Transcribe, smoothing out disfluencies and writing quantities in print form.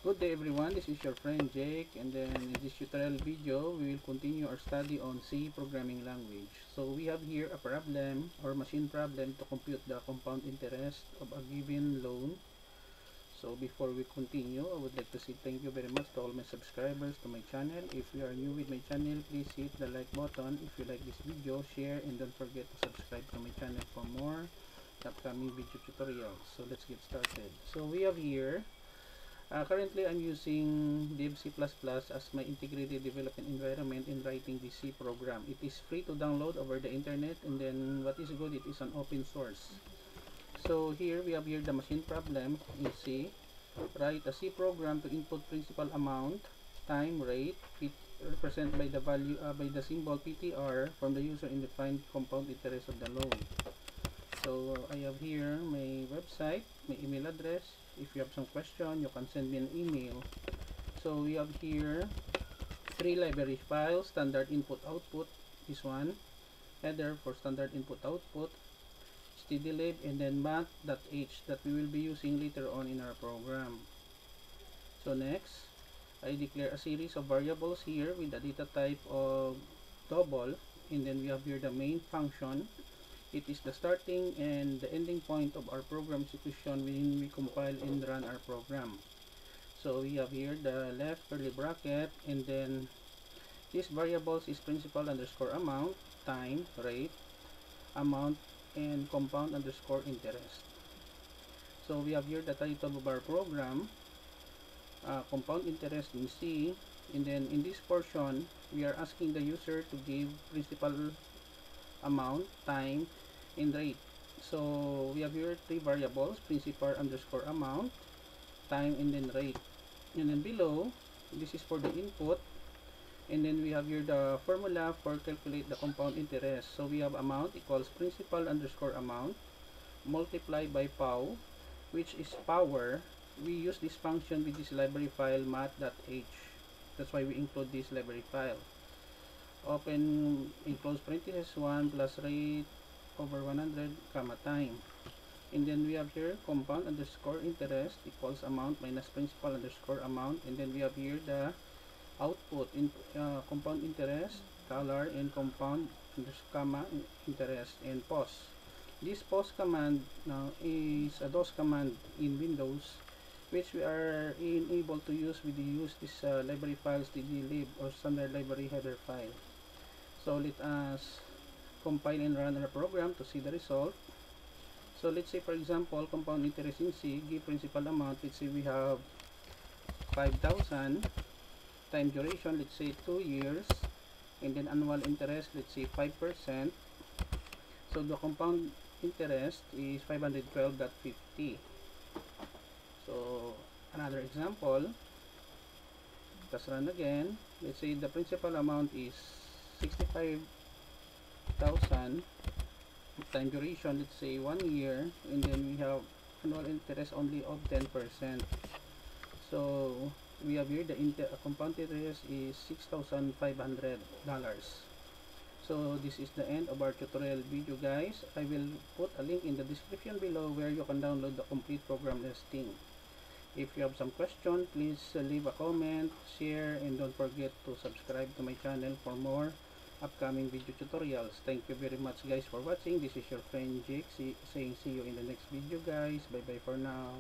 Good day everyone, this is your friend Jake, and then in this tutorial video we will continue our study on C programming language. So we have here a problem or machine problem to compute the compound interest of a given loan. So before we continue, I would like to say thank you very much to all my subscribers to my channel. If you are new with my channel, please hit the like button. If you like this video, share, and don't forget to subscribe to my channel for more upcoming video tutorials. So let's get started. So we have here currently, I'm using Dev C++ as my integrated development environment in writing the C program. It is free to download over the internet, and then what is good, it is an open source. So here we have here the machine problem in C. Write a C program to input principal amount, time, rate, represented by the value by the symbol PTR from the user in defined compound interest of the loan. So I have here my website, my email address. If you have some question, you can send me an email. So we have here 3 library files: standard input output, this one, header for standard input output, stdlib, and then math.h that we will be using later on in our program. So next, I declare a series of variables here with the data type of double, and then we have here the main function. It is the starting and the ending point of our program execution when we compile and run our program. So we have here the left curly bracket, and then these variables is principal underscore amount, time, rate, amount, and compound underscore interest. So we have here the title of our program, compound interest in C, and then in this portion we are asking the user to give principal amount, time, and rate. So we have here 3 variables: principal underscore amount, time, and then rate. And then below, this is for the input, and then we have here the formula for calculate the compound interest. So we have amount equals principal underscore amount multiplied by pow, which is power. We use this function with this library file math.h. That's why we include this library file. Open in close parenthesis 1 plus rate over 100 comma time, and then we have here compound underscore interest equals amount minus principal underscore amount, and then we have here the output in compound interest color and compound comma interest and pause. This pause command now is a DOS command in Windows, which we are able to use with the use this library files stdlib or standard library header file. So let us compile and run our program to see the result. So let's say for example, compound interest in C, give principal amount, let's say we have 5,000, time duration, let's say 2 years, and then annual interest, let's say 5%. So the compound interest is 512.50. So another example, let's run again. Let's say the principal amount is 65,000, time duration, let's say 1 year, and then we have annual interest only of 10%. So we have here the compound interest is $6,500. So this is the end of our tutorial video, guys. I will put a link in the description below where you can download the complete program listing. If you have some question, please leave a comment, share, and don't forget to subscribe to my channel for more upcoming video tutorials. Thank you very much, guys, for watching. This is your friend Jake saying see you in the next video, guys. Bye bye for now.